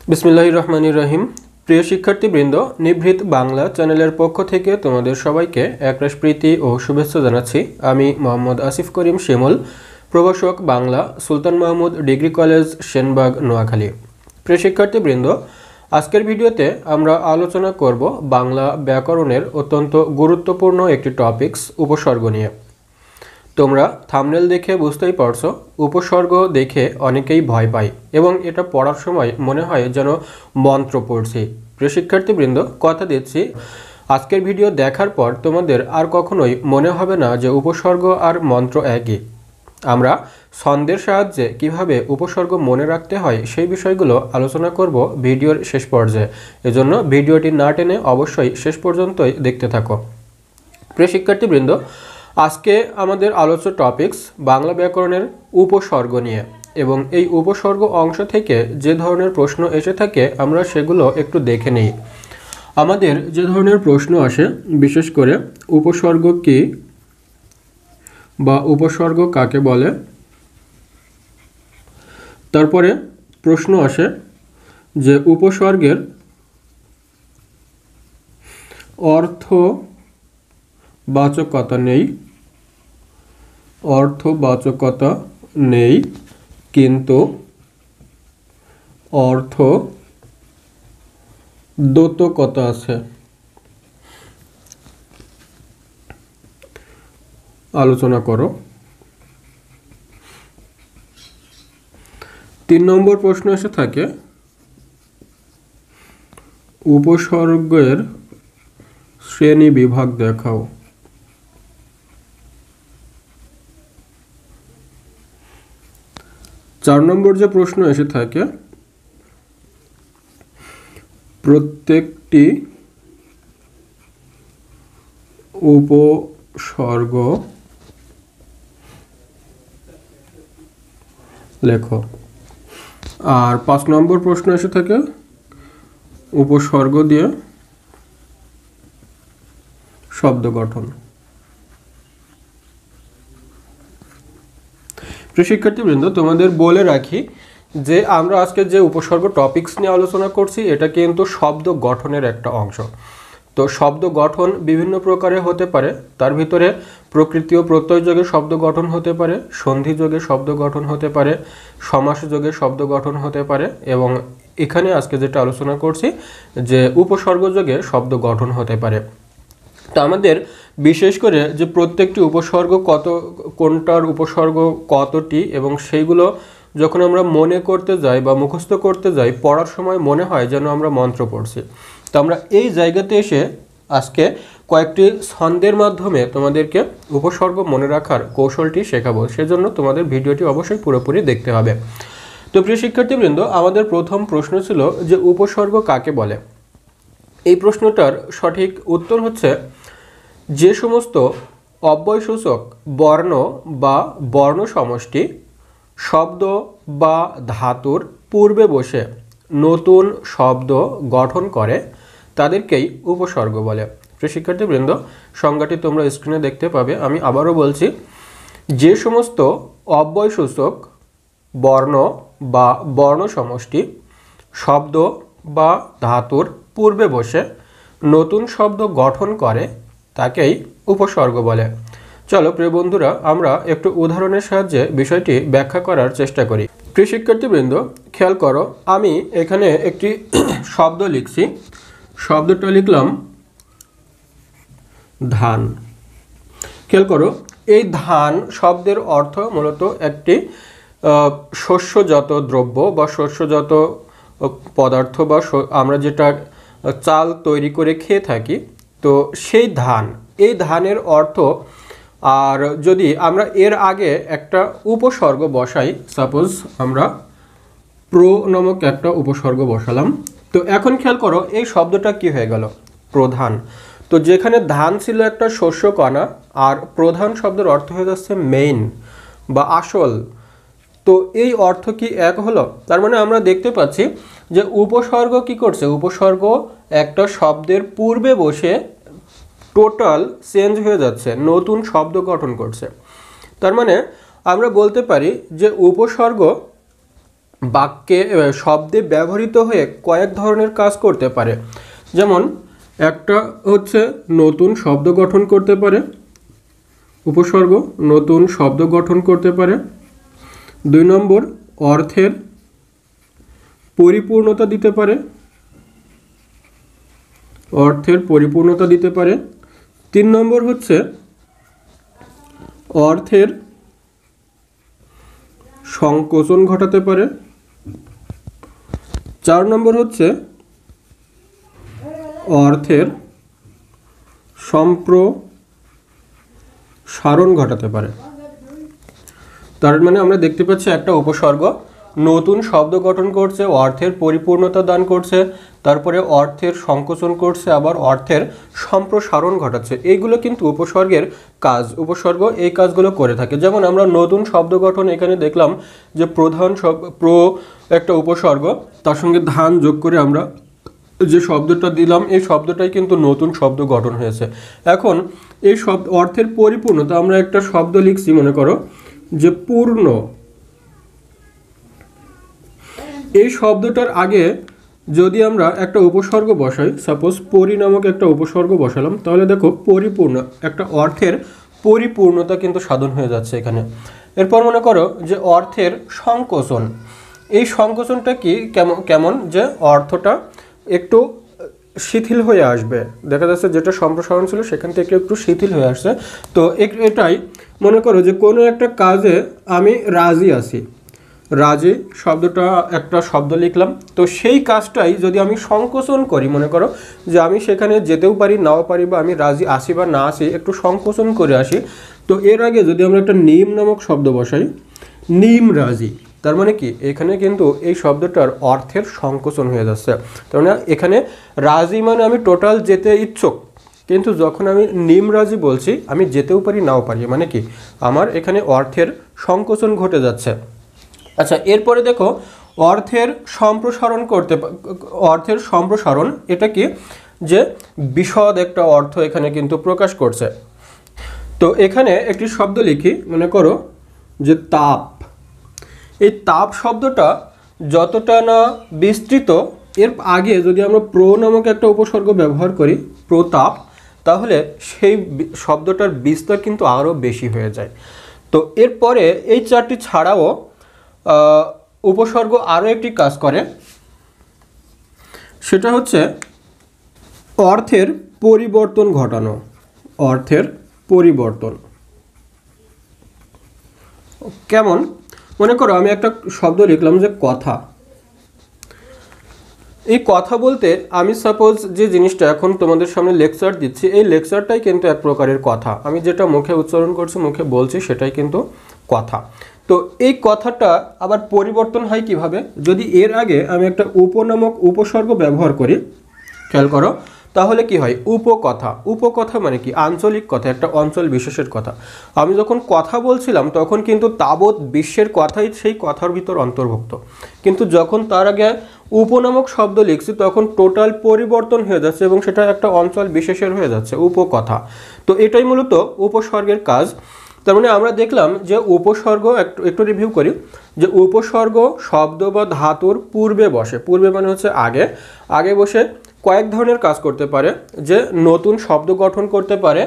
বিসমিল্লাহির রহমানির রহিম। প্রিয় শিক্ষার্থীবৃন্দ, নিভৃত বাংলা চ্যানেলের পক্ষ থেকে তোমাদের সবাইকে একরাশ প্রীতি ও শুভেচ্ছা জানাচ্ছি। আমি মোহাম্মদ আসিফ করিম শিমুল, প্রভাষক বাংলা, সুলতান মাহমুদ ডিগ্রি কলেজ, সেনবাগ, নোয়াখালী। প্রিয় শিক্ষার্থীবৃন্দ, আজকের ভিডিওতে আমরা আলোচনা করব বাংলা ব্যাকরণের অত্যন্ত গুরুত্বপূর্ণ একটি টপিকস, উপসর্গ নিয়ে। তোমরা থাম্বনেল দেখে বুঝতেই পারছো, উপসর্গ দেখে অনেকেই ভয় পায় এবং এটা পড়ার সময় মনে হয় যেন মন্ত্র পড়ছি। প্রিয় শিক্ষার্থীবৃন্দ, কথা দিচ্ছি আজকের ভিডিও দেখার পর তোমাদের আর কখনোই মনে হবে না যে উপসর্গ আর মন্ত্র একই। আমরা ছন্দের সাহায্যে কিভাবে উপসর্গ মনে রাখতে হয় সেই বিষয়গুলো আলোচনা করব ভিডিওর শেষ পর্যায়ে। এজন্য ভিডিওটি না টেনে অবশ্যই শেষ পর্যন্তই দেখতে থাকো। প্রিয় শিক্ষার্থীবৃন্দ, আজকে আমাদের আলোচ্য টপিকস বাংলা ব্যাকরণের উপসর্গ নিয়ে, এবং এই উপসর্গ অংশ থেকে যে ধরনের প্রশ্ন এসে থাকে আমরা সেগুলো একটু দেখে নিই। আমাদের যে ধরনের প্রশ্ন আসে, বিশেষ করে উপসর্গ কি বা উপসর্গ কাকে বলে, তারপরে প্রশ্ন আসে যে উপসর্গের অর্থবাচকতা নেই কিন্তু অর্থদ্যোতকতা আছে। আলোচনা করো। 3 নম্বর প্রশ্ন এসে থাকে উপসর্গের শ্রেণী বিভাগ দেখাও। 4 নম্বর যে প্রশ্ন এসে থাকে প্রত্যেকটি উপসর্গ লেখো। আর 5 নম্বর প্রশ্ন এসে থাকে উপসর্গ দিয়ে শব্দ গঠন। প্রিয় শিক্ষার্থীবৃন্দ, তোমাদের বলে রাখি যে আমরা আজকে যে উপসর্গ টপিকস নিয়ে আলোচনা করছি এটা কিন্তু শব্দ গঠনের একটা অংশ। তো শব্দ গঠন বিভিন্ন প্রকারে হতে পারে, তার ভিতরে প্রকৃতি ও প্রত্যয় যোগে শব্দ গঠন হতে পারে, সন্ধি যোগে শব্দ গঠন হতে পারে, সমাস যোগে শব্দ গঠন হতে পারে, এবং এখানে আজকে যেটা আলোচনা করছি যে উপসর্গ যোগে শব্দ গঠন হতে পারে। তো আমাদের বিশেষ করে যে প্রত্যেকটি উপসর্গ কোনটার উপসর্গ কতটি, এবং সেইগুলো যখন আমরা মনে করতে যাই বা মুখস্থ করতে যাই, পড়ার সময় মনে হয় যেন আমরা মন্ত্র পড়ছি। তো আমরা এই জায়গাতে এসে আজকে কয়েকটি ছন্দের মাধ্যমে তোমাদেরকে উপসর্গ মনে রাখার কৌশলটি শেখাবো। সেজন্য তোমাদের ভিডিওটি অবশ্যই পুরোপুরি দেখতে হবে। তো প্রিয় শিক্ষার্থীবৃন্দ, আমাদের প্রথম প্রশ্ন ছিল যে উপসর্গ কাকে বলে। এই প্রশ্নটার সঠিক উত্তর হচ্ছে যে সমস্ত অব্যয়সূচক বর্ণ বা বর্ণ সমষ্টি শব্দ বা ধাতুর পূর্বে বসে নতুন শব্দ গঠন করে তাদেরকেই উপসর্গ বলে। প্রিয় শিক্ষার্থীবৃন্দ, সংজ্ঞাটি তোমরা স্ক্রিনে দেখতে পাবে। আমি আবারও বলছি, যে সমস্ত অব্যয়সূচক বর্ণ বা বর্ণ সমষ্টি শব্দ বা ধাতুর পূর্বে বসে নতুন শব্দ গঠন করে তাকেই উপসর্গ বলে। চলো প্রিয় বন্ধুরা, আমরা একটু উদাহরণের সাহায্যে বিষয়টি ব্যাখ্যা করার চেষ্টা করি। প্রিয় শিক্ষার্থীবৃন্দ, খেয়াল করো, আমি এখানে একটি শব্দ লিখছি। শব্দটা লিখলাম ধান। খেয়াল করো, এই ধান শব্দের অর্থ মূলত একটি শস্যজাত দ্রব্য বা শস্যজাত পদার্থ, বা আমরা যেটা চাল তৈরি করে খেয়ে থাকি, তো সেই ধান, এই ধানের অর্থ। আর যদি আমরা এর আগে একটা উপসর্গ বসাই, সাপোজ আমরা প্রো নামক একটা উপসর্গ বসালাম, তো এখন খেয়াল করো এই শব্দটা কি হয়ে গেল, প্রধান। তো যেখানে ধান ছিল একটা শস্য কণা, আর প্রধান শব্দের অর্থ হয়ে যাচ্ছে মেইন বা আসল। তো এই অর্থ কি এক হলো? তার মানে আমরা দেখতে পাচ্ছি যে উপসর্গ কি করছে, উপসর্গ একটা শব্দের পূর্বে বসে টোটাল চেঞ্জ হয়ে যাচ্ছে, নতুন শব্দ গঠন করছে। তার মানে আমরা বলতে পারি যে উপসর্গ বাক্যে শব্দে ব্যবহৃত হয়ে কয়েক ধরনের কাজ করতে পারে। যেমন একটা হচ্ছে নতুন শব্দ গঠন করতে পারে, উপসর্গ নতুন শব্দ গঠন করতে পারে। 2 নম্বর অর্থের পরিপূর্ণতা দিতে পারে, অর্থের পরিপূর্ণতা দিতে পারে। 3 নম্বর হচ্ছে অর্থের সংকোচন ঘটাতে পারে। 4 নম্বর হচ্ছে অর্থের সম্প্রসারণ ঘটাতে পারে। তার মানে আমরা দেখতে পাচ্ছি একটা উপসর্গ নতুন শব্দ গঠন করছে, অর্থের পরিপূর্ণতা দান করছে, তারপরে অর্থের সংকোচন করছে, আবার অর্থের সম্প্রসারণ ঘটাচ্ছে। এইগুলো কিন্তু উপসর্গের কাজ। উপসর্গ এই কাজগুলো করে থাকে। যেমন আমরা নতুন শব্দ গঠন এখানে দেখলাম যে প্রধান একটা উপসর্গ, তার সঙ্গে ধান যোগ করে আমরা যে শব্দটা দিলাম এই শব্দটাই কিন্তু নতুন শব্দ গঠন হয়েছে। এখন এই শব্দ অর্থের পরিপূর্ণতা, আমরা একটা শব্দ লিখছি মনে করো যে পূর্ণ। এই শব্দটার আগে যদি আমরা একটা উপসর্গ বসাই, সাপোজ পরি নামক একটা উপসর্গ বসালাম, তাহলে দেখো পরিপূর্ণ একটা অর্থের পরিপূর্ণতা কিন্তু সাধন হয়ে যাচ্ছে এখানে। এরপর মনে করো যে অর্থের সংকোচন। এই সংকোচনটা কি কেমন যে অর্থটা একটু শিথিল হয়ে আসবে, দেখা যাচ্ছে যেটা সম্প্রসারণ ছিল সেখান থেকে একটু শিথিল হয়ে আসছে। তো এটাই মনে করো যে কোনো একটা কাজে আমি রাজি আছি, রাজি শব্দটা একটা শব্দ লিখলাম, তো সেই কাজটাই যদি আমি সংকোচন করি, মনে করো যে আমি সেখানে যেতেও পারি নাও পারি, বা আমি রাজি আসি বা না আসি, একটু সংকোচন করে আসি। তো এর আগে যদি আমরা একটা নিম নামক শব্দ বসাই, নিম রাজি, তার মানে কি এখানে কিন্তু এই শব্দটার অর্থের সংকোচন হয়ে যাচ্ছে। তার মানে এখানে রাজি মানে আমি টোটাল যেতে ইচ্ছুক, কিন্তু যখন আমি নিম রাজি বলছি আমি যেতেও পারি নাও পারি, মানে কি আমার এখানে অর্থের সংকোচন ঘটে যাচ্ছে। আচ্ছা, এরপরে দেখো অর্থের সম্প্রসারণ, এটা কি যে বিশদ একটা অর্থ এখানে কিন্তু প্রকাশ করছে। তো এখানে একটি শব্দ লিখি, মনে করো যে তাপ। এই তাপ শব্দটা যতটা না বিস্তৃত, এর আগে যদি আমরা প্র নামক একটা উপসর্গ ব্যবহার করি, প্রতাপ, তাহলে সেই শব্দটার বিস্তার কিন্তু আরও বেশি হয়ে যায়। তো এরপরে এই 4টি ছাড়াও উপসর্গ আরও একটি কাজ করে, সেটা হচ্ছে অর্থের পরিবর্তন ঘটানো। অর্থের পরিবর্তন কেমন? মনে করো আমি একটা শব্দ লিখলাম যে কথা। এই কথা বলতে আমি সাপোজ যে জিনিসটা এখন তোমাদের সামনে লেকচার দিচ্ছি, এই লেকচারটাই কিন্তু এক প্রকারের কথা। আমি যেটা মুখে উচ্চারণ করছি, মুখে বলছি, সেটাই কিন্তু কথা। তো এই কথাটা আবার পরিবর্তন হয় কিভাবে? যদি এর আগে আমি একটা উপনামক উপসর্গ ব্যবহার করি, খেয়াল করো, তাহলে কি হয়? উপকথা। উপকথা মানে কি? আঞ্চলিক কথা, একটা অঞ্চল বিশেষের কথা। আমি যখন কথা বলছিলাম তখন কিন্তু তাবৎ বিশ্বের কথাই সেই কথার ভিতর অন্তর্ভুক্ত, কিন্তু যখন তার আগে উপনামক শব্দ লিখছি তখন টোটাল পরিবর্তন হয়ে যাচ্ছে এবং সেটা একটা অঞ্চল বিশেষের হয়ে যাচ্ছে, উপকথা। তো এটাই মূলত উপসর্গের কাজ। তার মানে আমরা দেখলাম যে উপসর্গ একটু রিভিউ করি, যে উপসর্গ শব্দ বা ধাতুর পূর্বে বসে। পূর্বে মানে হচ্ছে আগে, আগে বসে কয়েক ধরনের কাজ করতে পারে, যে নতুন শব্দ গঠন করতে পারে,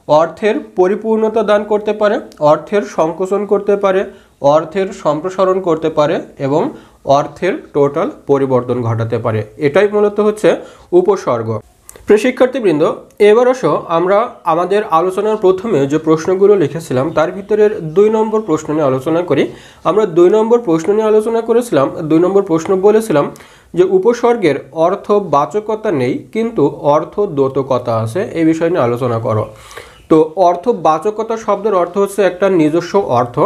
অর্থের পরিপূর্ণতা দান করতে পারে, অর্থের সংকোচন করতে পারে, অর্থের সম্প্রসারণ করতে পারে এবং অর্থের টোটাল পরিবর্তন ঘটাতে পারে। এটাই মূলত হচ্ছে উপসর্গ। প্রিয় শিক্ষার্থীবৃন্দ, এবার আসো আমরা আমাদের আলোচনার প্রথমে যে প্রশ্নগুলো লিখেছিলাম তার ভিতরের 2 নম্বর প্রশ্ন নিয়ে আলোচনা করি। আমরা 2 নম্বর প্রশ্ন নিয়ে আলোচনা করেছিলাম। 2 নম্বর প্রশ্ন বলেছিলাম যে উপসর্গের অর্থবাচকতা নেই কিন্তু অর্থদ্যোতকতা আছে, এই বিষয় নিয়ে আলোচনা করো। তো অর্থবাচকতা শব্দের অর্থ হচ্ছে একটা নিজস্ব অর্থ,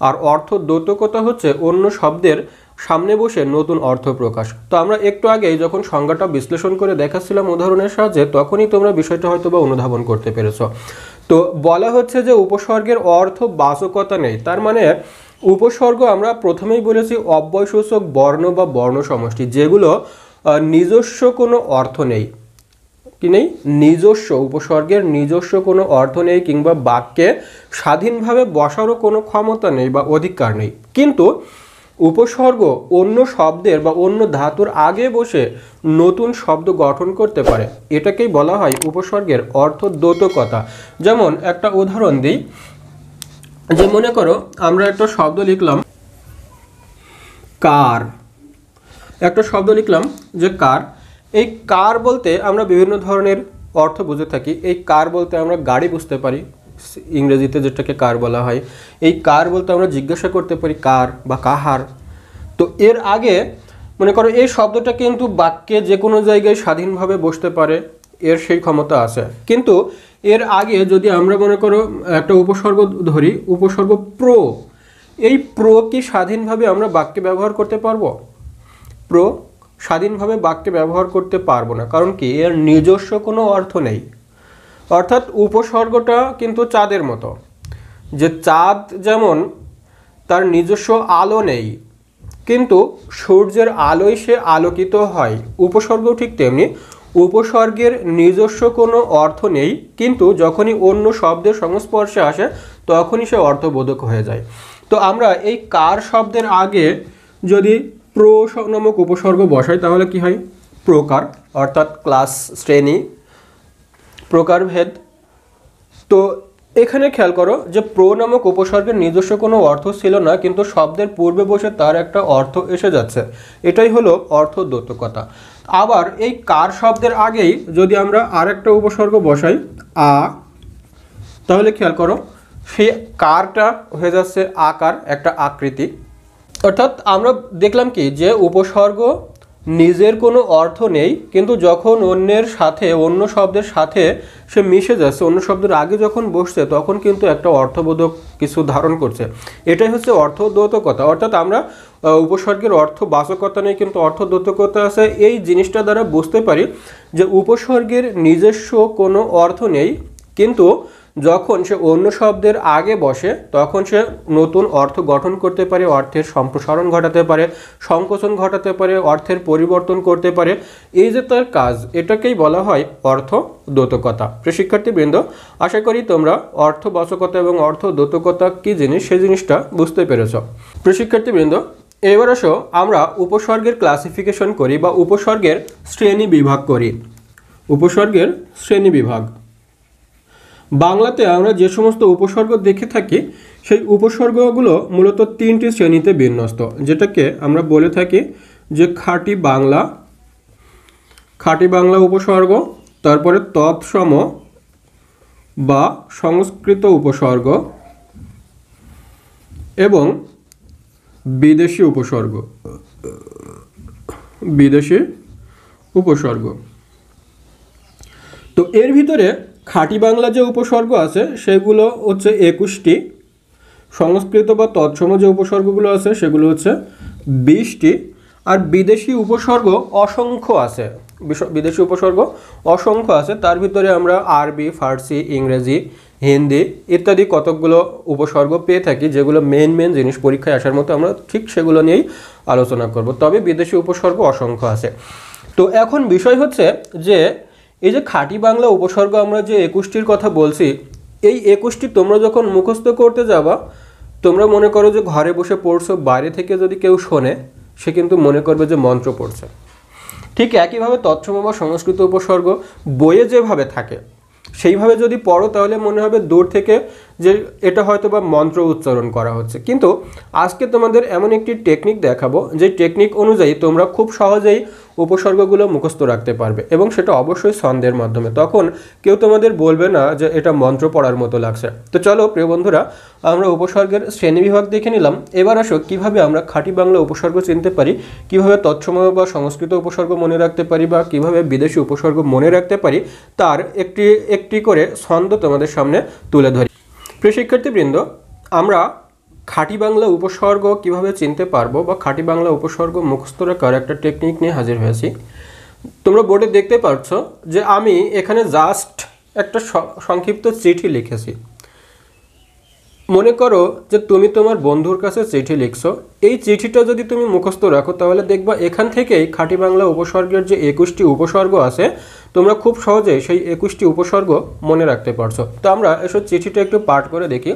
আর অর্থদ্যোতকতা হচ্ছে অন্য শব্দের সামনে বসে নতুন অর্থ প্রকাশ। তো আমরা একটু আগেই যখন সংজ্ঞাটা বিশ্লেষণ করে দেখাচ্ছিলাম উদাহরণের সাহায্যে, তখনই তোমরা বিষয়টা হয়তো বা অনুধাবন করতে পেরেছো। তো বলা হচ্ছে যে উপসর্গের অর্থবাচকতা নেই, তার মানে উপসর্গ আমরা প্রথমেই বলেছি অব্যয়সূচক বর্ণ বা বর্ণ সমষ্টি, যেগুলো নিজস্ব কোনো অর্থ নেই। কি নেই? নিজস্ব, উপসর্গের নিজস্ব কোনো অর্থ নেই কিংবা বাক্যে স্বাধীনভাবে বসারও কোনো ক্ষমতা নেই বা অধিকার নেই। কিন্তু উপসর্গ অন্য শব্দের বা অন্য ধাতুর আগে বসে নতুন শব্দ গঠন করতে পারে, এটাকেই বলা হয় উপসর্গের অর্থদ্যোতকতা। যেমন একটা উদাহরণ দিই, যে মনে করো আমরা একটা শব্দ লিখলাম কার, একটা শব্দ লিখলাম যে কার। এই কার বলতে আমরা বিভিন্ন ধরনের অর্থ বুঝে থাকি। এই কার বলতে আমরা গাড়ি বুঝতে পারি, ইংরেজিতে যেটাকে কার বলা হয়। এই কার বলতে আমরা জিজ্ঞাসা করতে পারি কার বা কাহার। তো এর আগে মনে করো এই শব্দটা কিন্তু বাক্যে যে কোনো জায়গায় স্বাধীনভাবে বসতে পারে, এর সেই ক্ষমতা আছে। কিন্তু এর আগে যদি আমরা মনে করো একটা উপসর্গ ধরি, উপসর্গ প্রো, এই প্রো কি স্বাধীনভাবে আমরা বাক্যে ব্যবহার করতে পারবো? প্রো স্বাধীনভাবে বাক্যে ব্যবহার করতে পারবো না, কারণ কি এর নিজস্ব কোনো অর্থ নেই। অর্থাৎ উপসর্গটা কিন্তু চাঁদের মতো, যে চাঁদ যেমন তার নিজস্ব আলো নেই, কিন্তু সূর্যের আলোয় সে আলোকিত হয়, উপসর্গও ঠিক তেমনি। উপসর্গের নিজস্ব কোনো অর্থ নেই, কিন্তু যখনই অন্য শব্দের সংস্পর্শে আসে তখনই সে অর্থবোধক হয়ে যায়। তো আমরা এই কার শব্দের আগে যদি প্রো নামক উপসর্গ বসাই তাহলে কি হয়? প্রকার, অর্থাৎ ক্লাস, শ্রেণী, প্রকারভেদ। তো এখানে খেয়াল করো যে প্রো নামক উপসর্গের নিজস্ব কোনো অর্থ ছিল না, কিন্তু শব্দের পূর্বে বসে তার একটা অর্থ এসে যাচ্ছে, এটাই হলো অর্থদ্যোতকতা। আবার এই কার শব্দের আগেই যদি আমরা আরেকটা উপসর্গ বসাই আ, তাহলে খেয়াল করো সেই কারটা হয়ে যাচ্ছে আকার, একটা আকৃতি। অর্থাৎ আমরা দেখলাম কি যে উপসর্গ নিজের কোনো অর্থ নেই, কিন্তু যখন অন্যের সাথে, অন্য শব্দের সাথে সে মিশে যাচ্ছে, অন্য শব্দের আগে যখন বসছে তখন কিন্তু একটা অর্থবোধক কিছু ধারণ করছে, এটাই হচ্ছে অর্থদ্যোতকতা। অর্থাৎ আমরা উপসর্গের অর্থবাচকতা নেই কিন্তু অর্থদ্যোতকতা আছে, এই জিনিসটা দ্বারা বুঝতে পারি যে উপসর্গের নিজস্ব কোনো অর্থ নেই, কিন্তু যখন সে অন্য শব্দের আগে বসে তখন সে নতুন অর্থ গঠন করতে পারে, অর্থের সম্প্রসারণ ঘটাতে পারে, সংকোচন ঘটাতে পারে, অর্থের পরিবর্তন করতে পারে। এই যে তার কাজ, এটাকেই বলা হয় অর্থদ্যোতকতা। প্রিয় শিক্ষার্থীবৃন্দ, আশা করি তোমরা অর্থবাচকতা এবং অর্থদ্যোতকতা কী জিনিস সেই জিনিসটা বুঝতে পেরেছ। প্রিয় শিক্ষার্থীবৃন্দ, এবার আসো আমরা উপসর্গের ক্লাসিফিকেশন করি বা উপসর্গের শ্রেণী বিভাগ করি। উপসর্গের শ্রেণী বিভাগ, বাংলাতে আমরা যে সমস্ত উপসর্গ দেখে থাকি সেই উপসর্গগুলো মূলত তিনটি শ্রেণীতে বিন্যস্ত, যেটাকে আমরা বলে থাকি যে খাঁটি বাংলা, খাঁটি বাংলা উপসর্গ, তারপরে তৎসম বা সংস্কৃত উপসর্গ এবং বিদেশি উপসর্গ। বিদেশি উপসর্গ। তো এর ভিতরে খাঁটি বাংলা যে উপসর্গ আছে সেগুলো হচ্ছে 21টি, সংস্কৃত বা তৎসম যে উপসর্গগুলো আছে সেগুলো হচ্ছে 20টি, আর বিদেশি উপসর্গ অসংখ্য আছে। বিদেশি উপসর্গ অসংখ্য আছে, তার ভিতরে আমরা আরবি, ফার্সি, ইংরেজি, হিন্দি ইত্যাদি কতকগুলো উপসর্গ পেয়ে থাকি, যেগুলো মেন জিনিস পরীক্ষায় আসার মতো, আমরা ঠিক সেগুলো নিয়েই আলোচনা করব। তবে বিদেশি উপসর্গ অসংখ্য আছে। তো এখন বিষয় হচ্ছে যে এই যে খাঁটি বাংলা উপসর্গ আমরা যে 21টির কথা বলছি, এই 21টি তোমরা যখন মুখস্থ করতে যাবা, তোমরা মনে করো যে ঘরে বসে পড়ছো, বাইরে থেকে যদি কেউ শোনে সে কিন্তু মনে করবে যে মন্ত্র পড়ছে। ঠিক একইভাবে তৎসম বা সংস্কৃত উপসর্গ বইয়ে যেভাবে থাকে সেইভাবে যদি পড়ো তাহলে মনে হবে দূর থেকে যে এটা হয়তো বা মন্ত্র উচ্চারণ করা হচ্ছে। কিন্তু আজকে তোমাদের এমন একটি টেকনিক দেখাবো যে টেকনিক অনুযায়ী তোমরা খুব সহজেই উপসর্গগুলো মুখস্থ রাখতে পারবে, এবং সেটা অবশ্যই ছন্দের মাধ্যমে। তখন কেউ তোমাদের বলবে না যে এটা মন্ত্র পড়ার মতো লাগছে। তো চলো প্রিয় বন্ধুরা, আমরা উপসর্গের শ্রেণীবিভাগ দেখে নিলাম। এবার আসো কিভাবে আমরা খাঁটি বাংলা উপসর্গ চিনতে পারি, কিভাবে তৎসম বা সংস্কৃত উপসর্গ মনে রাখতে পারি, বা কিভাবে বিদেশি উপসর্গ মনে রাখতে পারি, তার একটি করে ছন্দ তোমাদের সামনে তুলে ধরি। প্রিয় শিক্ষার্থীবৃন্দ, আমরা খাঁটি বাংলা উপসর্গ কিভাবে চিনতে পারবো বা খাঁটি বাংলা উপসর্গ মুখস্থ রাখার একটা টেকনিক নিয়ে হাজির হয়েছি। তোমরা বোর্ডে দেখতে পাচ্ছ যে আমি এখানে জাস্ট একটা সংক্ষিপ্ত চিঠি লিখেছি। মনে করো যে তুমি তোমার বন্ধুর কাছে চিঠি লিখছো, এই চিঠিটা যদি তুমি মুখস্থ রাখো তাহলে দেখবা এখান থেকেই খাঁটি বাংলা উপসর্গের যে 21টি উপসর্গ আছে তোমরা খুব সহজেই সেই 21টি উপসর্গ মনে রাখতে পারছো। তো আমরা এসব চিঠিটা একটু পাঠ করে দেখি।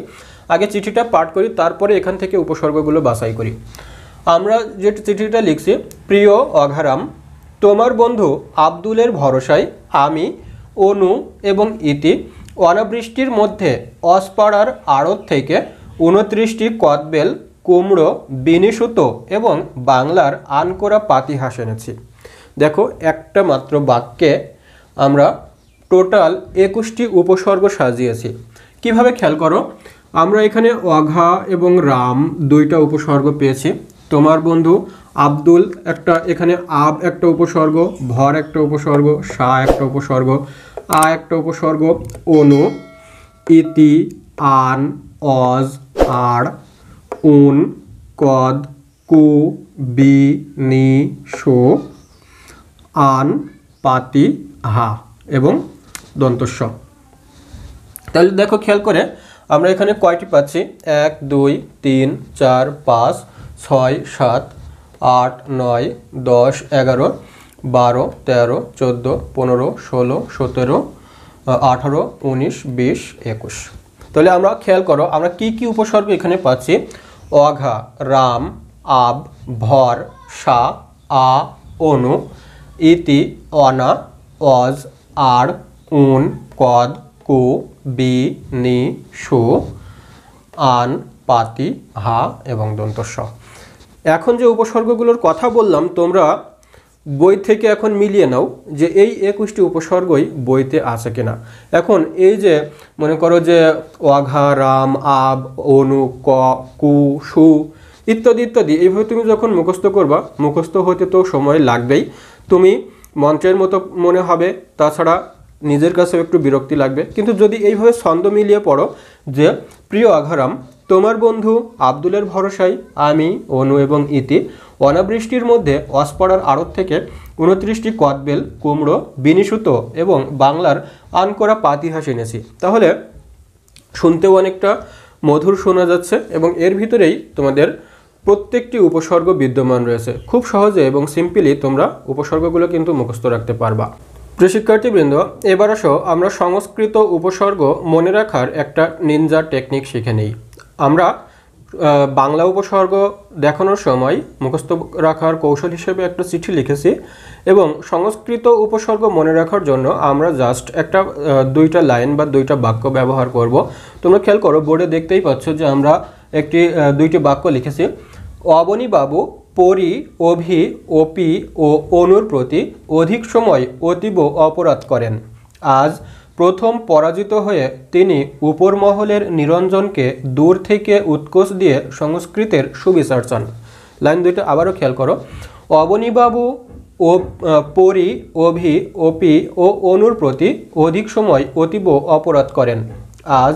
আগে চিঠিটা পাঠ করি, তারপরে এখান থেকে উপসর্গগুলো বাছাই করি। আমরা যে চিঠিটা লিখছি, প্রিয় অঘারাম, তোমার বন্ধু আব্দুলের ভরসায় আমি, অনু এবং ইতি অনাবৃষ্টির মধ্যে অসপাড়ার আড়ত থেকে 29টি কদবেল, কুমড়ো, বিনিসুতো এবং বাংলার আনকোরা পাতিহাঁস এনেছি। দেখো, একটা মাত্র বাক্যে আমরা টোটাল 21টি উপসর্গ সাজিয়েছি। কিভাবে খেয়াল করো, আমরা এখানে অঘা এবং রাম দুইটা উপসর্গ পেয়েছি। তোমার বন্ধু আব্দুল একটা, এখানে আব একটা উপসর্গ, ভর একটা উপসর্গ, সা একটা উপসর্গ, আ একটা উপসর্গ, অনু, ইতি, আন, অজ, আড়, উন, কদ, কু, বি, নি, শো, আন, পাতি, হা এবং দন্তস্ব। তাহলে দেখো, খেয়াল করে আমরা এখানে কয়টি পাচ্ছি? 1 2 3 4 5 6 7 8 9 10 11 12 13 14 15 16 17 18 19 20 21। তাহলে আমরা খেয়াল করো, আমরা কি কি উপসর্গ এখানে পাচ্ছি? অঘা, রাম, আব, ভর, সা, আ, অনু, ইতি, অনা, অজ, আড়, উন, কদ, কু, বি, নি, শু, আন, পাতি, হা এবং দন্তস্ব। এখন যে উপসর্গগুলোর কথা বললাম, তোমরা বই থেকে এখন মিলিয়ে নাও যে এই 21টি উপসর্গই বইতে আছে কিনা। এখন এই যে মনে করো যে অঘা, রাম, আব, অনু, ক, কু, সু ইত্যাদি ইত্যাদি, এইভাবে তুমি যখন মুখস্থ করবা, মুখস্থ হতে তো সময় লাগবেই, তুমি মন্ত্রের মতো মনে হবে, তাছাড়া নিজের কাছেও একটু বিরক্তি লাগবে। কিন্তু যদি এইভাবে ছন্দ মিলিয়ে পড়ো যে প্রিয় অঘারাম, তোমার বন্ধু আব্দুলের ভরসায় আমি, অনু এবং ইতি অনাবৃষ্টির মধ্যে অসপাড়ার আড়ত থেকে 29টি কদবেল, কুমড়ো, বিনিসুতো এবং বাংলার আনকোরা পাতিহাঁস এনেছি, তাহলে শুনতেও অনেকটা মধুর শোনা যাচ্ছে এবং এর ভিতরেই তোমাদের প্রত্যেকটি উপসর্গ বিদ্যমান রয়েছে। খুব সহজে এবং সিম্পলি তোমরা উপসর্গগুলো কিন্তু মুখস্থ রাখতে পারবা। প্রিয় শিক্ষার্থীবৃন্দ, এবার আসো আমরা সংস্কৃত উপসর্গ মনে রাখার একটা নিনজা টেকনিক শিখে নিই। আমরা বাংলা উপসর্গ দেখানোর সময় মুখস্থ রাখার কৌশল হিসেবে একটা চিঠি লিখেছি এবং সংস্কৃত উপসর্গ মনে রাখার জন্য আমরা জাস্ট একটা 2টা লাইন বা 2টা বাক্য ব্যবহার করব। তোমরা খেয়াল করো, বোর্ডে দেখতেই পাচ্ছ যে আমরা একটি 2টি বাক্য লিখেছি। অবনীবাবু পরি, অভি, অপি ও অনুর প্রতি অধিক সময় অতীব অপরাধ করেন। আজ প্রথম পরাজিত হয়ে তিনি উপর মহলের নিরঞ্জনকে দূর থেকে উৎকোচ দিয়ে সংস্কৃতের সুবিচার চান। লাইন 2টা আবারও খেয়াল করো। অবনীবাবু ও পরি, অভি, অপি ও অনুর প্রতি অধিক সময় অতীব অপরাধ করেন। আজ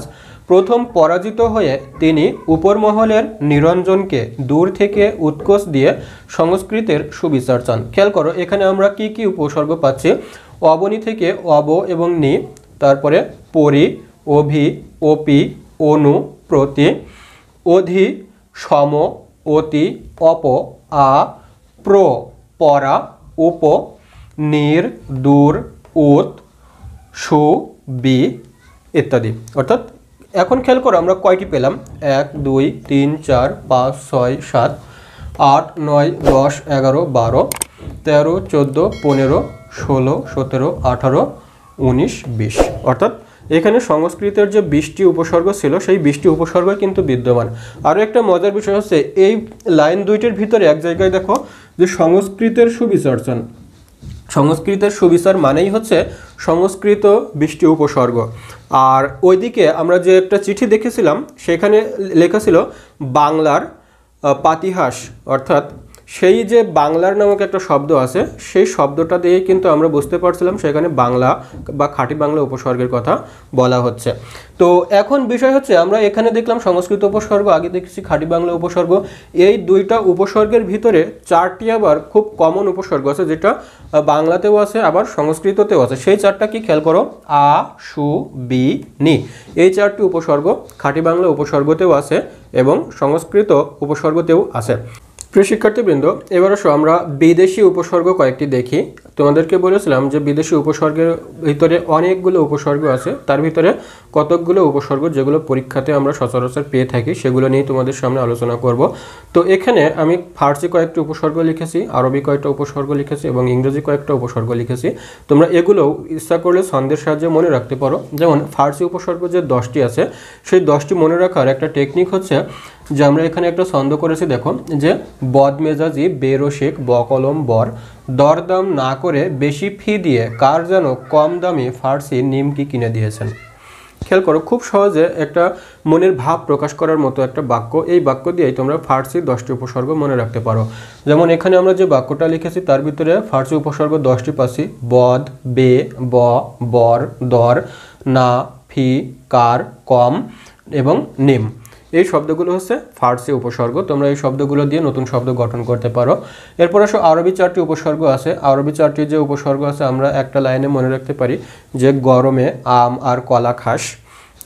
প্রথম পরাজিত হয়ে তিনি উপর মহলের নিরঞ্জনকে দূর থেকে উৎকোচ দিয়ে সংস্কৃতের সুবিচার চান। খেয়াল করো, এখানে আমরা কি কি উপসর্গ পাচ্ছি? অবনী থেকে অব এবং নি, তারপরে পরি, অভি, অপি, অনু, প্রতি, অধি, সম, অতি, অপ, আ, প্র, পরা, উপ, নির, দূর, উত, সু, বি ইত্যাদি। অর্থাৎ এখন খেয়াল করো আমরা কয়টি পেলাম? 1 2 3 4 5 6 7 8 9 10 11 12 13 14 15 16 17 18 19 20। অর্থাৎ এখানে সংস্কৃতের যে 20টি উপসর্গ ছিল সেই 20টি উপসর্গ কিন্তু বিদ্যমান। আরও একটা মজার বিষয় হচ্ছে, এই লাইন 2টির ভিতরে এক জায়গায় দেখো যে সংস্কৃতের সুবিচার্চন। সংস্কৃতের সুবিচার মানেই হচ্ছে সংস্কৃত 20টি উপসর্গ। আর ওইদিকে আমরা যে একটা চিঠি দেখেছিলাম সেখানে লেখা ছিল বাংলার পাতিহাঁস, অর্থাৎ সেই যে বাংলার নামক একটা শব্দ আছে সেই শব্দটা দিয়ে কিন্তু আমরা বুঝতে পারছিলাম সেখানে বাংলা বা খাঁটি বাংলা উপসর্গের কথা বলা হচ্ছে। তো এখন বিষয় হচ্ছে, আমরা এখানে দেখলাম সংস্কৃত উপসর্গ, আগে দেখেছি খাঁটি বাংলা উপসর্গ। এই 2টা উপসর্গের ভিতরে 4টি আবার খুব কমন উপসর্গ আছে, যেটা বাংলাতেও আছে আবার সংস্কৃততেও আছে। সেই 4টা কি খেয়াল করো? আ, সু, বি, নি। এই 4টি উপসর্গ খাঁটি বাংলা উপসর্গতেও আছে এবং সংস্কৃত উপসর্গতেও আছে। প্রিয় শিক্ষার্থীবৃন্দ, এবার আসো আমরা বিদেশি উপসর্গ কয়েকটি দেখি। তোমাদেরকে বলেছিলাম যে বিদেশি উপসর্গের ভিতরে অনেকগুলো উপসর্গ আছে, তার ভিতরে কতকগুলো উপসর্গ যেগুলো পরীক্ষাতে আমরা সচরাচর পেয়ে থাকি সেগুলো নিয়ে তোমাদের সামনে আলোচনা করব। তো এখানে আমি ফার্সি কয়েকটি উপসর্গ লিখেছি, আরবি কয়েকটা উপসর্গ লিখেছি এবং ইংরেজি কয়েকটা উপসর্গ লিখেছি। তোমরা এগুলোও ইচ্ছা করলে ছন্দের সাহায্যে মনে রাখতে পারো। যেমন ফার্সি উপসর্গ যে 10টি আছে সেই 10টি মনে রাখার একটা টেকনিক হচ্ছে যে আমরা এখানে একটা ছন্দ করেছি, দেখো যে বদমেজাজি বেরসিক বকলম বর, দরদাম না করে বেশি ফি দিয়ে কার যেন কম দামি ফার্সি নিমকি কিনে দিয়েছেন। খেয়াল করো, খুব সহজে একটা মনের ভাব প্রকাশ করার মতো একটা বাক্য। এই বাক্য দিয়েই তোমরা ফার্সি 10টি উপসর্গ মনে রাখতে পারো। যেমন এখানে আমরা যে বাক্যটা লিখেছি তার ভিতরে ফার্সি উপসর্গ 10টি পাচ্ছি, বদ, বে, ব, বর, দর, না, ফি, কার, কম এবং নিম। এই শব্দগুলো হচ্ছে ফার্সি উপসর্গ। তোমরা এই শব্দগুলো দিয়ে নতুন শব্দ গঠন করতে পারো। এরপর আসো আরবি 4টি উপসর্গ আছে। আরবি 4টি যে উপসর্গ আছে আমরা একটা লাইনে মনে রাখতে পারি যে গরমে আম আর কলা খাস।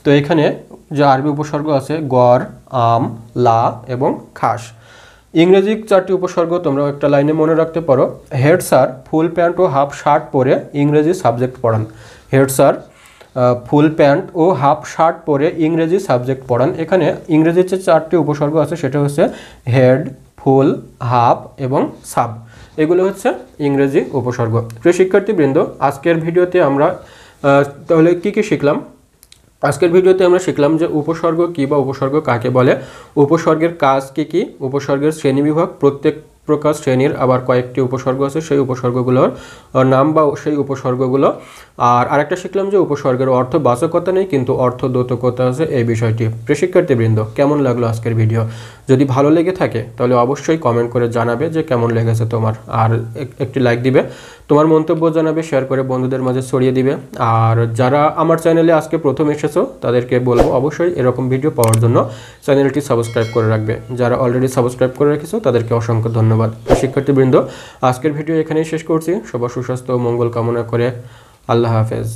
তো এখানে যে আরবি উপসর্গ আছে গর, আম, লা এবং খাস। ইংরেজি 4টি উপসর্গ তোমরা একটা লাইনে মনে রাখতে পারো। হেড স্যার ফুল প্যান্ট ও হাফ শার্ট পরে ইংরেজি সাবজেক্ট পড়ান। হেড স্যার ফুল প্যান্ট ও হাফ শার্ট পরে ইংরেজি সাবজেক্ট পড়ান। এখানে ইংরেজির যে 4টি উপসর্গ আছে সেটা হচ্ছে হেড, ফুল, হাফ এবং সাব। এগুলো হচ্ছে ইংরেজি উপসর্গ। প্রিয় শিক্ষার্থীবৃন্দ, আজকের ভিডিওতে আমরা তাহলে কি শিখলাম? আজকের ভিডিওতে আমরা শিখলাম যে উপসর্গ কী বা উপসর্গ কাকে বলে, উপসর্গের কাজ কী, উপসর্গের শ্রেণীবিভাগ, প্রত্যেক প্রকার শ্রেণীর আবার কয়েকটি উপসর্গ আছে সেই উপসর্গগুলোর নাম বা সেই উপসর্গগুলো। আর আরেকটা শিখলাম যে উপসর্গের অর্থবাচকতা নেই কিন্তু অর্থদ্যোতকতা আছে, এই বিষয়টি। প্রিয় শিক্ষার্থীবৃন্দ, কেমন লাগলো আজকের ভিডিও? যদি ভালো লেগে থাকে তাহলে অবশ্যই কমেন্ট করে জানাবে যে কেমন লেগেছে তোমার, আর একটি লাইক দিবে, তোমার মন্তব্য জানাবে, শেয়ার করে বন্ধুদের মাঝে ছড়িয়ে দিবে। আর যারা আমার চ্যানেলে আজকে প্রথম এসেছো তাদেরকে বলবো অবশ্যই এরকম ভিডিও পাওয়ার জন্য চ্যানেলটি সাবস্ক্রাইব করে রাখবে। যারা অলরেডি সাবস্ক্রাইব করে রেখেছো তাদেরকে অসংখ্য ধন্যবাদ। শিক্ষার্থীবৃন্দ, আজকের ভিডিও এখানেই শেষ করছি। সবার সুস্বাস্থ্য ও মঙ্গল কামনা করে আল্লাহ হাফেজ।